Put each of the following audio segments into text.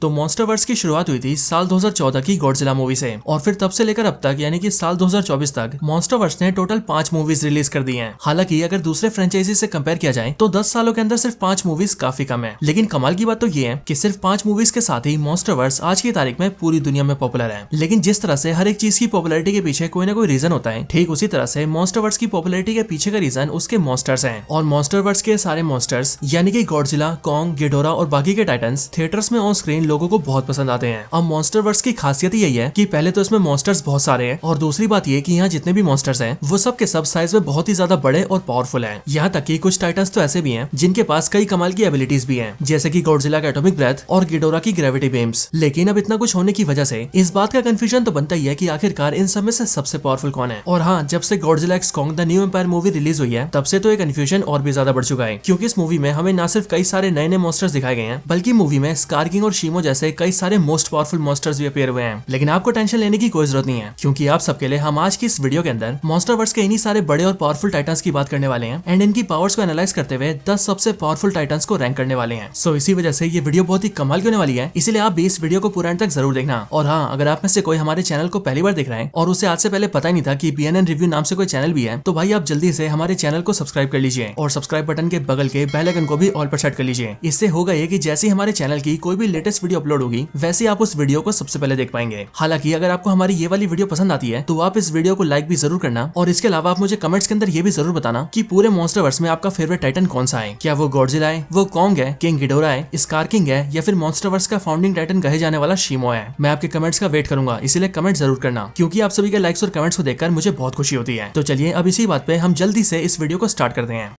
तो मॉन्स्टरवर्स की शुरुआत हुई थी साल 2014 की गॉडजिला मूवी से और फिर तब से लेकर अब तक यानी कि साल 2024 तक मॉन्स्टरवर्स ने टोटल 5 मूवीज रिलीज कर दी हैं। हालांकि अगर दूसरे फ्रेंचाइजी से कंपेयर किया जाए तो 10 सालों के अंदर सिर्फ 5 मूवीज काफी कम है। लेकिन कमाल की बात तो ये है कि सिर्फ 5 मूवीज के साथ ही मॉन्स्टरवर्स आज की तारीख में पूरी दुनिया में पॉपुलर है। लेकिन जिस तरह से हर एक चीज की पॉपुलरिटी के पीछे कोई ना कोई रीजन होता है, ठीक उसी तरह से मॉन्स्टरवर्स की पॉपुलरिटी के पीछे का रीजन उसके मॉन्स्टर्स हैं। और मॉन्स्टरवर्स के सारे मॉन्स्टर्स यानी कि गॉडजिला, कॉन्ग, गिडोरा और बाकी के टाइटन्स थिएटर्स में ऑन स्क्रीन लोगों को बहुत पसंद आते हैं। अब मॉन्स्टरवर्स की खासियत यही है कि पहले तो इसमें मॉन्स्टर्स बहुत सारे हैं और दूसरी बात ये कि यहाँ जितने भी मॉन्स्टर्स हैं वो सब के सब साइज में बहुत ही ज्यादा बड़े और पावरफुल हैं। यहाँ तक कि कुछ टाइटन्स तो ऐसे भी हैं जिनके पास कई कमाल की एबिलिटीज भी हैं, जैसे कि गॉडजिला का एटॉमिक ब्रेथ और गिडोरा की ग्रेविटी बीम्स। लेकिन अब इतना कुछ होने की वजह से इस बात का कंफ्यूजन तो बनता ही है कि आखिरकार इन सब में से सबसे पावरफुल कौन है। और हाँ, जब से Godzilla x Kong the new empire movie release हुई है तब से तो ये कंफ्यूजन और भी ज्यादा बढ़ चुका है, क्योंकि इस मूवी में हमें न सिर्फ कई सारे नए नए मॉन्स्टर्स दिखाए गए हैं बल्कि मूवी में स्कार किंग और शीमो जैसे कई सारे मोस्ट पावरफुल मॉन्स्टर्स भी अपीयर हुए हैं। लेकिन आपको टेंशन लेने की कोई जरूरत नहीं है, क्योंकि आप सबके लिए हम आज की इस वीडियो के अंदर मॉन्स्टरवर्स के इन्हीं सारे बड़े और पावरफुल टाइटन्स की बात करने वाले हैं एंड इनकी पावर्स को एनालाइज करते हुए 10 सबसे पावरफुल टाइटन्स को रैंक करने वाले हैं। सो इसी वजह से ये वीडियो बहुत ही कमाल की होने वाली है, इसलिए आप भी इस वीडियो को पूरा एंड तक जरूर देखना। और हाँ, अगर आप में से कोई हमारे चैनल को पहली बार देख रहे हैं और उसे आज से पहले पता ही नहीं था कि BNN रिव्यू नाम से कोई चैनल भी है, तो भाई आप जल्दी से हमारे चैनल को सब्सक्राइब कर लीजिए और सब्सक्राइब बटन के बगल के बेल आइकन को भी ऑल पर सेट कर लीजिए। इससे होगा ये कि जैसे ही हमारे चैनल की कोई भी लेटेस्ट वीडियो अपलोड होगी वैसे आप उस वीडियो को सबसे पहले देख पाएंगे। हालांकि अगर आपको हमारी ये वाली वीडियो पसंद आती है तो आप इस वीडियो को लाइक भी जरूर करना और इसके अलावा आप मुझे कमेंट्स के अंदर ये भी जरूर बताना कि पूरे मॉन्स्टरवर्स में आपका फेवरेट टाइटन कौन सा है। क्या वो गॉडजिला है, वो कॉन्ग है, किंग गिडोरा है, स्कार किंग है, या फिर मॉन्स्टरवर्स का फाउंडिंग टाइटन कहे जाने वाला शीमो है। मैं आपके कमेंट्स का वेट करूंगा, इसीलिए कमेंट जरूर करना, क्योंकि आप सभी के लाइक्स और कमेंट्स को देखकर मुझे बहुत खुशी होती है। तो चलिए अब इसी बात पे हम जल्दी से इस वीडियो को स्टार्ट करते हैं।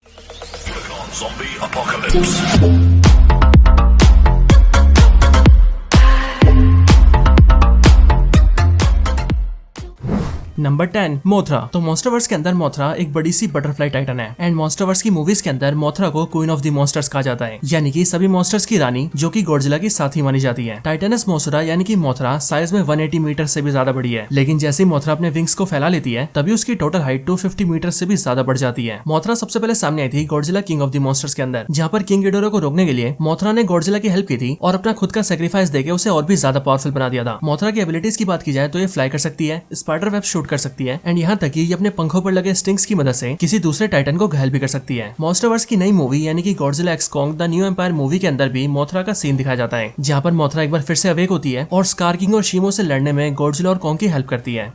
Number 10, Mothra. तो मॉन्स्टरवर्स के अंदर मोथरा एक बड़ी सी बटरफ्लाई टाइटन है एंड मॉन्स्टरवर्स की मूवीज के अंदर मोथरा को क्वीन ऑफ द मॉन्स्टर्स कहा जाता है, यानी कि सभी मॉन्स्टर्स की रानी, जो कि गॉडजिला की साथी मानी जाती है। टाइटनस मोथरा यानी कि मोथरा साइज में 180 मीटर से भी ज्यादा बड़ी है, लेकिन जैसे मोथरा अपने विंग्स को फैला लेती है तभी उसकी टोटल हाइट 250 मीटर से भी ज्यादा बढ़ जाती है। मोथरा सबसे पहले सामने आई थी Godzilla king of the monsters के अंदर, जहाँ पर किंग गिडोरा को रोकने के लिए मोथरा ने गॉडजिला की हेल्प की थी और अपना खुद का सेक्रीफाइस देके उसे और भी ज्यादा पावरफुल बना दिया था। मोथरा की एबिलिटीज की बात की जाए तो ये फ्लाई कर सकती है, स्पाइडर वेब शूट कर सकती है एंड यहाँ तक कि ये अपने पंखों पर लगे स्टिंग्स की मदद से किसी दूसरे टाइटन को घायल भी कर सकती है। मॉन्स्टरवर्स की नई मूवी यानी कि Godzilla x Kong the new empire movie के अंदर भी मोथरा का सीन दिखाया जाता है, जहाँ पर मोथरा एक बार फिर से अवेक होती है और स्कार किंग और शीमो से लड़ने में गॉडजिला और कॉन्ग की हेल्प करती है।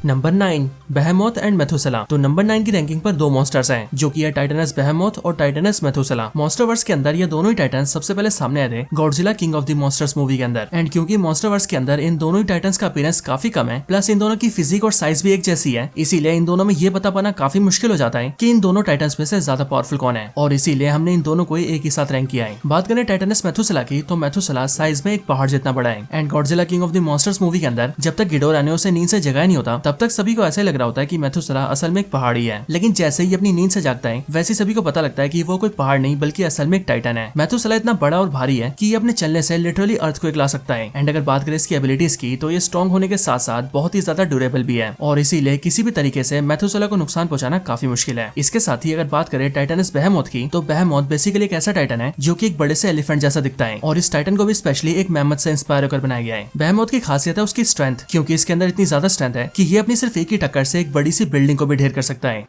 Number 9, Behemoth and Methuselah. तो नंबर 9 की रैंकिंग पर 2 मॉन्स्टर्स हैं, जो कि है टाइटनस बेहेमोथ और टाइटनस मेथुसेला। मॉन्स्टरवर्स के अंदर ये दोनों ही टाइटन्स सबसे पहले सामने आए थे Godzilla king of the monsters movie के अंदर एंड क्योंकि मॉन्स्टरवर्स के अंदर इन दोनों ही टाइटन्स का अपीयरेंस काफी कम है, प्लस इन दोनों की फिजिक और साइज भी एक जैसी है, इसीलिए इन दोनों में ये बता पाना काफी मुश्किल हो जाता है कि इन दोनों टाइटन्स में से ज्यादा पावरफुल कौन है, और इसीलिए हमने इन दोनों को एक ही साथ रैंक किया है। बात करें टाइटनस मेथुसेला की, तो मेथुसेला साइज में एक पहाड़ जितना बड़ा है and Godzilla king of the monsters movie के अंदर जब तक गिडोरा ने उसे नींद से जगाया नहीं होता तब तक सभी को ऐसा लग रहा होता है कि मेथुसेला असल में एक पहाड़ी है, लेकिन जैसे ही अपनी नींद से जागता है वैसे सभी को पता लगता है कि वो कोई पहाड़ नहीं बल्कि असल में एक टाइटन है। मेथुसेला इतना बड़ा और भारी है कि ये अपने चलने से लिटरली अर्थ को ला सकता है एंड अगर बात करें इसकी एबिलिटीज की तो ये स्ट्रॉन्ग होने के साथ साथ बहुत ही ज्यादा ड्यूरेबल भी है और इसीलिए किसी भी तरीके से मेथुसेला को नुकसान पहुंचाना काफी मुश्किल है। इसके साथ ही अगर बात करें टाइटनस बेहेमोथ की, तो बेहेमोथ बेसिकली एक ऐसा टाइटन है जो कि एक बड़े से एलिफेंट जैसा दिखता है और इस टाइटन को भी स्पेशली एक मैमथ से इंस्पायर होकर बनाया गया है। बेहेमोथ की खासियत है उसकी स्ट्रेंथ, क्योंकि इसके अंदर इतनी ज्यादा स्ट्रेंथ है कि ये अपनी सिर्फ एक ही टक्कर से एक बड़ी सी बिल्डिंग को भी ढेर कर सकता है।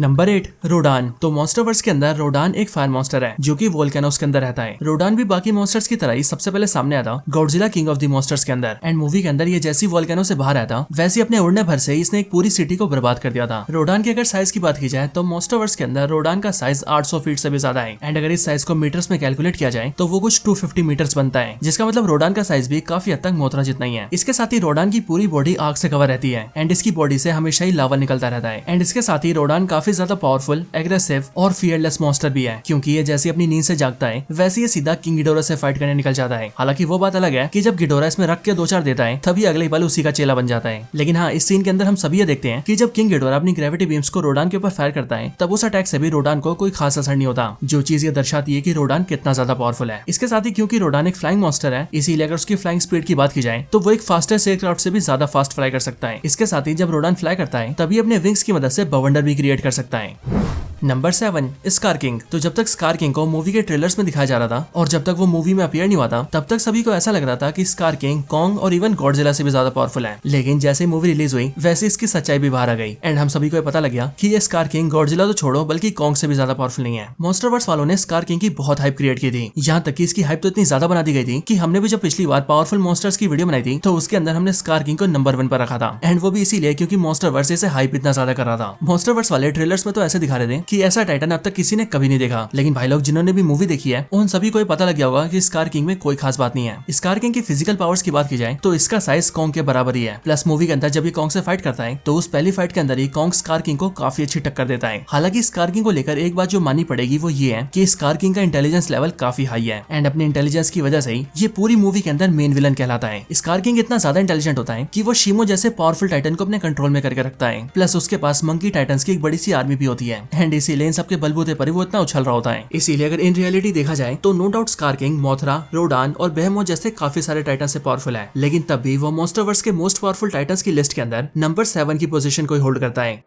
नंबर 8, रोडान। तो मॉन्स्टरवर्स के अंदर रोडान एक फायर मॉन्स्टर है जो कि वोल्केनोस के अंदर रहता है। रोडान भी बाकी मॉन्स्टर्स की तरह ही सबसे पहले सामने आया था Godzilla king of the monsters के अंदर एंड मूवी के अंदर ये जैसी वोल्केनो से बाहर आया था वैसे अपने उड़ने भर से इसने एक पूरी सिटी को बर्बाद कर दिया था। रोडान की अगर साइज की बात की जाए तो मॉन्स्टरवर्स के अंदर रोडान का साइज 800 फीट से भी ज्यादा है एंड अगर इस साइज को मीटर्स में कैलकुलेट किया जाए तो वो कुछ 250 मीटर्स बनता है, जिसका मतलब रोडान का साइज भी काफी हद तक मोथरा जितना ही है। इसके साथ ही रोडान की पूरी बॉडी आग से कवर रहती है एंड इसकी बॉडी से हमेशा ही लावा निकलता रहता है एंड इसके साथ ही रोडान काफी ज्यादा पावरफुल, एग्रेसिव और फियरलेस मॉन्स्टर भी है, क्योंकि ये जैसे अपनी नींद से जागता है वैसे ये सीधा किंग गिडोरा से फाइट करने निकल जाता है। हालांकि वो बात अलग है कि जब गिडोरा इसमें रख के 2-4 देता है तभी अगले पल उसी का चेला बन जाता है। लेकिन हाँ, इस सीन के अंदर हम सभी ये देखते हैं कि जब किंग गिडोरा अपनी ग्रेविटी बीम्स को रोडान के ऊपर फायर करता है तब उस अटैक से भी रोडान को कोई खास असर नहीं होता, जो चीज ये दर्शाती है कि रोडान कितना ज्यादा पावरफुल है। इसके साथ ही क्योंकि रोडान एक फ्लाइंग मॉन्स्टर है, इसीलिए अगर उसकी फ्लाइंग स्पीड की बात की जाए तो वो एक फास्टेस्ट एयरक्राफ्ट से भी ज्यादा फास्ट फ्लाई कर सकता है। इसके साथ ही जब रोडान फ्लाई करता है तभी अपने विंग्स की मदद से बवंडर भी क्रिएट कर सकता है। Number 7 scar king. तो जब तक स्कार किंग को मूवी के ट्रेलर्स में दिखाया जा रहा था और जब तक वो मूवी में अपीयर नहीं हुआ था, तब तक सभी को ऐसा लग रहा था कि स्कार किंग कॉन्ग और इवन गॉडजिला से भी ज्यादा पावरफुल है। लेकिन जैसे ही मूवी रिलीज हुई वैसे इसकी सच्चाई भी बाहर आ गई एंड हम सभी को पता लग गया कि ये स्कार किंग गॉडजिला तो छोड़ो बल्कि कॉन्ग से भी ज्यादा पावरफुल नहीं है। मॉन्स्टरवर्स वालों ने स्कार किंग की बहुत हाइप क्रिएट की थी, यहाँ तक कि इसकी हाइप तो इतनी ज्यादा बना दी गई थी कि हमने भी जब पिछली बार पावरफुल मॉन्स्टर्स की वीडियो बनाई थी तो उसके अंदर हमने स्कार किंग को नंबर 1 पर रखा था। एंड वो भी इसीलिए क्योंकि मॉन्स्टरवर्स इसे हाइप इतना ज्यादा कर रहा था। मॉन्स्टरवर्स वाले ट्रेलर्स में तो ऐसे दिखा रहे थे कि ऐसा टाइटन अब तक किसी ने कभी नहीं देखा, लेकिन भाई लोग जिन्होंने भी मूवी देखी है उन सभी को पता लग गया होगा कि स्कार किंग में कोई खास बात नहीं है। स्कार किंग की फिजिकल पावर्स की बात की जाए तो इसका साइज कॉन्ग के बराबर ही है। प्लस मूवी के अंदर जब ये कॉन्ग से फाइट करता है तो उस पहली फाइट के अंदर ही कॉन्ग स्कार किंग को काफी अच्छी टक्कर देता है। हालांकि स्कार किंग को लेकर एक बात जो माननी पड़ेगी वो ये है कि स्कार किंग का इंटेलिजेंस लेवल काफी हाई है एंड अपने इंटेलिजेंस की वजह से ही ये पूरी मूवी के अंदर मेन विलन कहलाता है। स्कार किंग इतना ज्यादा इंटेलिजेंट होता है कि वो शीमो जैसे पावरफुल टाइटन को अपने कंट्रोल में करके रखता है। प्लस उसके पास मंकी टाइटन्स की एक बड़ी सी आर्मी भी होती है एंड इसीलिए इन सबके बलबूते पर वो इतना उछल रहा होता है। इसीलिए अगर इन रियलिटी देखा जाए तो no doubt Skar King, Mothra, Rodan और बेहेमोथ जैसे काफी सारे टाइटन से पावरफुल है, लेकिन तब भी वो मॉन्स्टरवर्स के मोस्ट पावरफुल टाइटन्स की लिस्ट के अंदर नंबर 7 की पोजीशन को होल्ड करता है।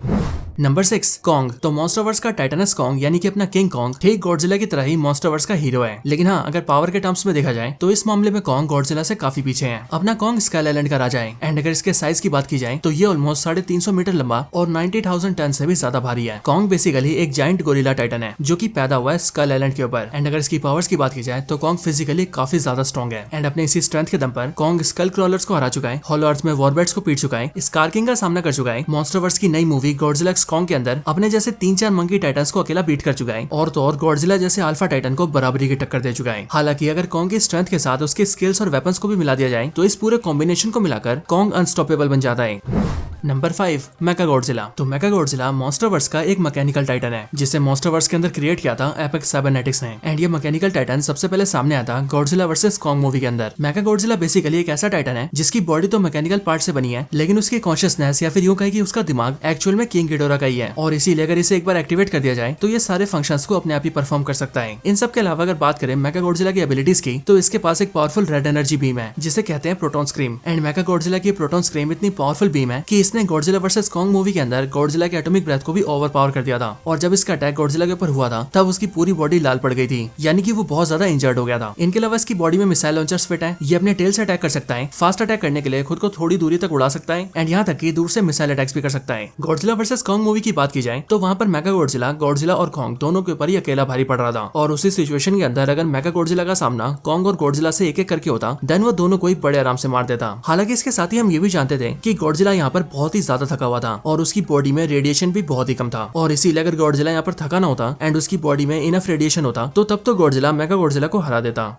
Number 6 Kong. तो मॉन्स्टरवर्स का टाइटनस कॉन्ग यानी कि अपना किंग कॉन्ग ठीक गॉडजिला की तरह ही मॉन्स्टरवर्स का हीरो है, लेकिन हाँ अगर पावर के टर्म्स में देखा जाए तो इस मामले में कॉन्ग गॉडजिला से काफी पीछे है। अपना कॉन्ग स्काई आइलैंड का राजा है एंड अगर इसके साइज की बात की जाए तो ये ऑलमोस्ट 350 मीटर लंबा और 90,000 टन से भी ज्यादा भारी है। कॉन्ग बेसिकली एक जाइंट गोरिल्ला टाइटन है जो कि पैदा हुआ है स्काई आइलैंड के ऊपर एंड अगर इसकी पावर्स की बात की जाए तो कॉन्ग फिजिकली काफी ज्यादा स्ट्रॉन्ग है एंड अपने इसी स्ट्रेंथ के दम पर कॉन्ग स्कल क्रॉलर्स को हरा चुका है, हॉलो अर्थ में वॉरबैट्स को पीट चुका है, स्कार किंग का सामना कर चुका है, मॉन्स्टरवर्स की नई मूवी गॉडजिला एक्स कॉन्ग के अंदर अपने जैसे 3-4 मंकी टाइटन्स को अकेला बीट कर चुका है और तो और गॉडजिला जैसे अल्फा टाइटन को बराबरी की टक्कर दे चुका है। हालांकि अगर कॉन्ग की स्ट्रेंथ के साथ उसके स्किल्स और वेपन्स को भी मिला दिया जाए तो इस पूरे कॉम्बिनेशन को मिलाकर कॉन्ग अनस्टॉपेबल बन जाता है। नंबर 5 मेकागॉडजिला। तो मेकागॉडजिला मॉन्स्टरवर्स का एक मैकेनिकल टाइटन है जिसे मॉन्स्टरवर्स के अंदर क्रिएट किया था एपेक्स साइबरनेटिक्स ने एंड ये मैकेनिकल टाइटन सबसे पहले सामने आया था गॉडजिला वर्सेस कॉन्ग मूवी के अंदर। मेकागॉडजिला बेसिकली एक ऐसा टाइटन है जिसकी बॉडी तो मैकेनिकल पार्ट से बनी है, लेकिन उसकी कॉन्शियसनेस या फिर यूं कहे कि उसका दिमाग एक्चुअल में किंग गिडोरा का ही है और इसीलिए अगर इसे एक बार एक्टिवेट कर दिया जाए तो ये सारे फंक्शंस को अपने आप ही परफॉर्म कर सकता है। इन सब के अलावा अगर बात करें मेकागॉडजिला की एबिलिटीज की तो इसके पास एक पावरफुल रेड एनर्जी बीम है जिसे कहते हैं प्रोटॉन स्क्रीम एंड मेकागॉडजिला की प्रोटॉन स्क्रीम इतनी पावरफुल बीम है कि इसने गॉडजिला वर्सेस कॉन्ग मूवी के अंदर गॉडजिला के एटॉमिक ब्रेथ को भी ओवर पावर कर दिया था और जब इसका अटैक गॉडजिला के ऊपर हुआ था तब उसकी पूरी बॉडी लाल पड़ गई थी, यानी कि वो बहुत ज्यादा इंजर्ड हो गया था। इनके अलावा इसकी बॉडी में मिसाइल लॉन्चर्स फिट है, ये अपने टेल से अटैक कर सकता है, फास्ट अटैक करने के लिए खुद को थोड़ी दूरी तक उड़ा सकता है एंड यहाँ तक कि दूर से मिसाइल अटैक्स भी कर सकता है। गॉडजिला वर्सेस कॉन्ग मूवी की बात की जाए तो वहाँ पर मेकागॉडजिला, गॉडजिला और कॉन्ग दोनों के ऊपर ही अकेला भारी पड़ रहा था और उसी सिचुएशन के अंदर अगर मेकागॉडजिला का सामना कॉन्ग और गॉडजिला से एक एक करके होता देन वो दोनों को ही बड़े आराम से मार देता। हालांकि इसके साथ ही हम ये भी जानते थे कि गॉडजिला यहाँ पर बहुत ही ज्यादा थका हुआ था और उसकी बॉडी में रेडिएशन भी बहुत ही कम था और इसीलिए अगर गॉडजिला यहाँ पर थका ना होता एंड उसकी बॉडी में इनफ रेडिएशन होता तो तब तो गॉडजिला मेकागॉडजिला को हरा देता।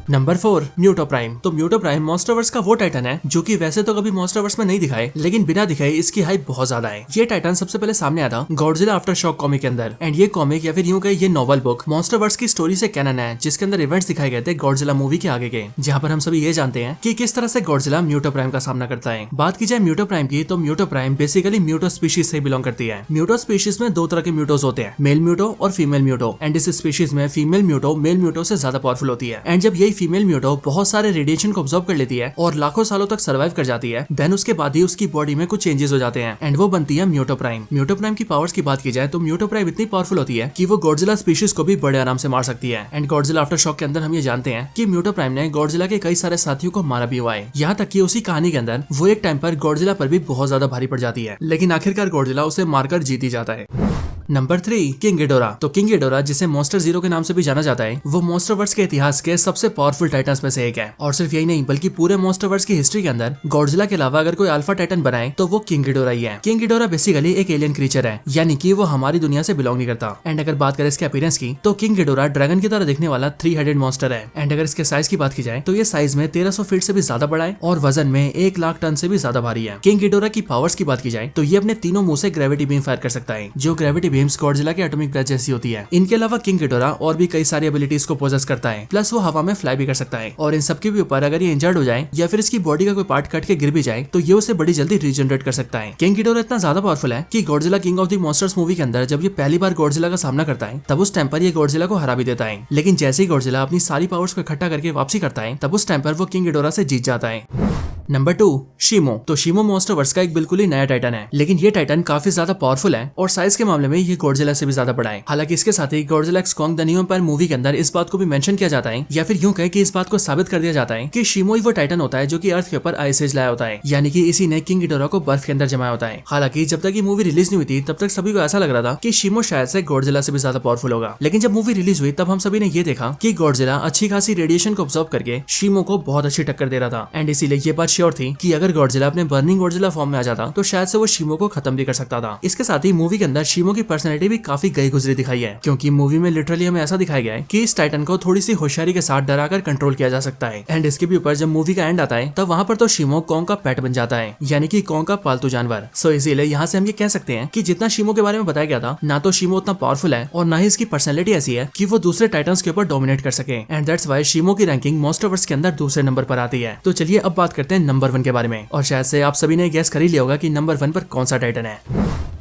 Number 4 Muto Prime. तो म्यूटो प्राइम मॉन्स्टरवर्स का वो टाइटन है जो कि वैसे तो कभी मॉन्स्टरवर्स में नहीं दिखाए, लेकिन बिना दिखाए इसकी हाइप बहुत ज्यादा है। ये टाइटन सबसे पहले सामने आया था गॉडजिला आफ्टर शॉक कॉमिक के अंदर एंड ये कॉमिक या फिर यूं कहे ये नॉवल बुक मॉन्स्टरवर्स की स्टोरी से कैनन है जिसके अंदर इवेंट्स दिखाए गए थे गॉडजिला मूवी के आगे के, जहाँ पर हम सभी ये जानते हैं कि किस तरह से गॉडजिला म्यूटो प्राइम का सामना करता है। बात की जाए म्यूटो प्राइम की तो म्यूटो प्राइम बेसिकली म्यूटो स्पीशीज से बिलोंग करती है। म्यूटो स्पीशीज में 2 तरह के म्यूटोस होते हैं, मेल म्यूटो और फीमेल म्यूटो एंड इस स्पीशीज में फीमेल म्यूटो मेल म्यूटो से ज्यादा पावरफुल होती है एंड जब यही फीमेल म्यूटो बहुत सारे रेडिएशन को ऑब्जॉर्व कर लेती है और लाखों सालों तक सर्वाइव कर जाती है, देन उसके बाद ही उसकी बॉडी में कुछ चेंजेस हो जाते हैं एंड वो बनती है म्यूटो प्राइम। म्यूटो प्राइम की पावर्स की बात की जाए तो म्यूटो प्राइम इतनी पावरफुल होती है कि वो गॉडजिला स्पीशीज को भी बड़े आराम से मार सकती है एंड गॉडजिला आफ्टर शॉक के अंदर हम ये जानते हैं कि म्यूटो प्राइम ने गॉडजिला के कई सारे साथियों को मारा भी हुआ है। यहाँ तक कि उसी कहानी के अंदर वो एक टाइम पर गॉडजिला पर भी बहुत ज्यादा भारी पड़ जाती है, लेकिन आखिरकार गॉडजिला उसे मारकर जीत ही जाता है। Number 3 king Ghidorah. तो किंग गिडोरा जिसे मॉन्स्टर जीरो के नाम से भी जाना जाता है वो मॉन्स्टरवर्स के इतिहास के सबसे पावरफुल टाइटन्स में से एक है और सिर्फ यही नहीं बल्कि पूरे मॉन्स्टरवर्स की हिस्ट्री के अंदर गॉडजिला के अलावा अगर कोई अल्फा टाइटन बनाए तो वो किंग गिडोरा ही है। किंग गिडोरा बेसिकली एक एलियन क्रीचर है, यानी कि वो हमारी दुनिया से बिलोंग नहीं करता एंड अगर बात करें इसके अपीयरेंस की तो किंग गिडोरा ड्रैगन की तरह दिखने वाला 3 हेडेड मॉन्स्टर है एंड अगर इसके साइज की बात की जाए तो ये साइज में 1300 फीट से भी ज्यादा बड़ा है और वजन में 1 लाख टन से भी ज्यादा भारी है। किंग गिडोरा की पावर्स की बात की जाए तो ये अपने तीनों मुंह से ग्रेविटी बीम फायर कर सकता है, जो ग्रेविटी बीम्स गॉडजिला के एटॉमिक ब्रेथ जैसी होती है। इनके अलावा किंग गिडोरा और भी कई सारी एबिलिटीज को पोजेस करता है, प्लस वो हवा में फ्लाई भी कर सकता है और इन सबके भी ऊपर अगर ये इंजर्ड हो जाए या फिर इसकी बॉडी का कोई पार्ट कट के गिर भी जाए तो ये उसे बड़ी जल्दी रीजनरेट कर सकता है। किंग गिडोरा इतना ज्यादा पावरफुल है कि Godzilla king of the monsters movie के अंदर जब ये पहली बार गॉडजिला का सामना करता है तब उस टाइम पर ये गॉडजिला को हरा भी देता है, लेकिन जैसे ही गॉडजिला अपनी सारी पावर्स को इकट्ठा करके वापसी करता है तब उस टाइम पर वो किंग गिडोरा से जीत जाता है। Number 2 Shimo. तो शीमो मॉन्स्टरवर्स का एक बिल्कुल ही नया टाइटन है, लेकिन ये टाइटन काफी ज्यादा पावरफुल है और साइज के मामले में ये गॉडजिला से भी ज्यादा बड़ा है। हालांकि इसके साथ ही Godzilla x Kong the new empire movie के अंदर इस बात को भी मेंशन किया जाता है, या फिर यूं कहें कि इस बात को साबित कर दिया जाता है कि शीमो ही वो टाइटन होता है जो कि अर्थ के ऊपर आइस एज लाया होता है, यानी कि इसी ने किंग गिडोरा को बर्फ के अंदर जमाया होता है। हालांकि जब तक ये मूवी रिलीज नहीं हुई थी तब तक सभी को ऐसा लग रहा था कि शीमो शायद से गॉडजिला से भी ज्यादा पावरफुल होगा, लेकिन जब मूवी रिलीज हुई तब हम सभी ने ये देखा कि गॉडजिला अच्छी खासी रेडिएशन को ऑब्जर्व करके शीमो को बहुत अच्छी टक्कर दे रहा था। एंड इसीलिए ये बात श्योर थी कि अगर गॉडजिला अपने बर्निंग गॉडजिला फॉर्म में आ जाता तो शायद से वो शीमो को खत्म भी कर सकता था। इसके साथ ही मूवी के अंदर शीमो की पर्सनैलिटी भी काफी गई गुजरी दिखाई है, क्योंकि मूवी में लिटरली हमें ऐसा दिखाया गया है कि इस टाइटन को थोड़ी सी होशियारी के साथ डराकर कंट्रोल किया जा सकता है। एंड इसके भी ऊपर जब मूवी का एंड आता है तब वहां पर तो शीमो कॉन्ग का पेट बन जाता है, यानी कि कॉन्ग का पालतू जानवर। सो इसीलिए यहाँ से हम ये कह सकते हैं कि जितना शीमो के बारे में बताया गया था, ना तो शीमो उतना पावरफुल है और ना ही इसकी पर्सनैलिटी ऐसी है कि वो दूसरे टाइटन्स के ऊपर डोमिनेट कर सके। एंड दैट्स व्हाई शीमो की रैंकिंग मॉन्स्टरवर्स के अंदर दूसरे नंबर पर आती है। तो चलिए अब बात करते हैं नंबर 1 के बारे में, और शायद से आप सभी ने गेस कर ही लिया होगा कि नंबर 1 पर कौन सा टाइटन है।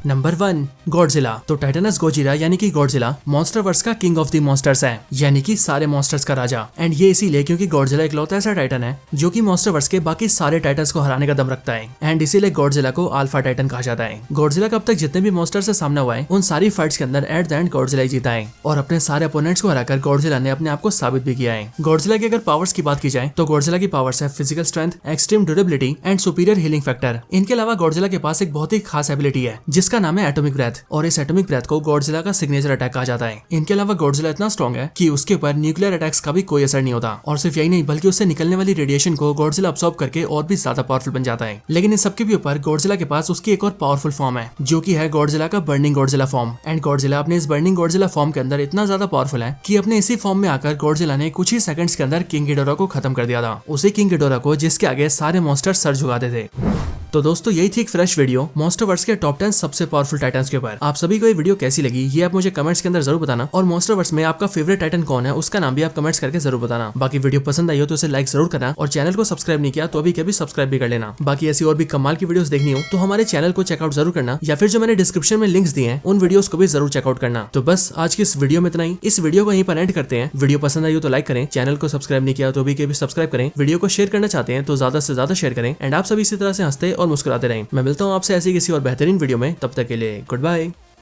Number 1 Godzilla. तो टाइटनस गोजिला यानी कि गॉडजिला मॉन्स्टरवर्स का किंग ऑफ द मॉन्स्टर्स है, यानी कि सारे मॉन्स्टर्स का राजा। एंड ये इसीलिए क्योंकि गॉडजिला इकलौता ऐसा टाइटन है जो कि मॉन्स्टरवर्स के बाकी सारे टाइटन्स को हराने का दम रखता है। एंड इसीलिए गॉडजिला को अल्फा टाइटन कहा जाता है। गॉडजिला का अब तक जितने भी मॉन्स्टर से सामना हुआ है उन सारी फाइट्स के अंदर एट द एंड गॉडजिला ही जीता है, और अपने सारे अपोनेंट्स को हराकर गॉडजिला ने अपने आप को साबित भी किया है। गॉडजिला की अगर पावर्स की बात की जाए तो गॉडजिला की पावर्स है physical strength, extreme durability and superior healing factor. इनके अलावा गॉडजिला के पास एक बहुत ही खास एबिलिटी है जिसका नाम है एटॉमिक ब्रेथ, और इस एटॉमिक ब्रेथ को गॉडजिला का सिग्नेचर अटैक कहा जाता है। इनके अलावा गॉडजिला इतना स्ट्रॉन्ग है कि उसके ऊपर न्यूक्लियर अटैक्स का भी कोई असर नहीं होता, और सिर्फ यही नहीं बल्कि उससे निकलने वाली रेडिएशन को गॉडजिला अब्सॉर्ब करके और भी ज्यादा पावरफुल बन जाता है। लेकिन इन सबके भी ऊपर गॉडजिला के पास उसकी एक और पावरफुल फॉर्म है जो कि है गॉडजिला का burning Godzilla form. And Godzilla अपने इस बर्निंग गॉडजिला फॉर्म के अंदर इतना ज्यादा पावरफुल है कि अपने इसी फॉर्म में आकर गॉडजिला ने कुछ ही सेकंड्स के अंदर किंग गिडोरा को खत्म कर दिया था, उसी किंग गिडोरा को जिसके आगे सारे मॉन्स्टर सर झुकाते थे। तो दोस्तों यही थी एक फ्रेश वीडियो मॉन्स्टरवर्स के टॉप 10 सबसे पावरफुल टाइटन्स के ऊपर। आप सभी को ये वीडियो कैसी लगी ये आप मुझे कमेंट्स के अंदर जरूर बताना, और मॉन्स्टरवर्स में आपका फेवरेट टाइटन कौन है उसका नाम भी आप कमेंट्स करके जरूर बताना। बाकी वीडियो पसंद आई हो तो उसे लाइक जरूर करना, और चैनल को सब्सक्राइब नहीं किया तो अभी कभी सब्सक्राइब भी कर लेना। बाकी ऐसी और भी कमाल की वीडियोस देखनी हो तो हमारे चैनल को चेकआउट जरूर करना, या फिर जो मैंने डिस्क्रिप्शन में लिंक्स दिए हैं उन वीडियोस को भी जरूर चेकआउट करना। तो बस आज की इस वीडियो में इतना ही। इस वीडियो को यहीं पर एंड करते हैं। वीडियो पसंद आई हो तो लाइक करें, चैनल को सब्सक्राइब नहीं किया तो अभी कभी सब्सक्राइब करें, वीडियो को शेयर करना चाहते हैं तो ज्यादा से ज्यादा शेयर करें। एंड आप सभी इसी तरह से हंसते और मुस्कुराते रहें। मैं मिलता हूँ आपसे ऐसी किसी और बेहतरीन वीडियो में, तब तक के लिए गुड बाय।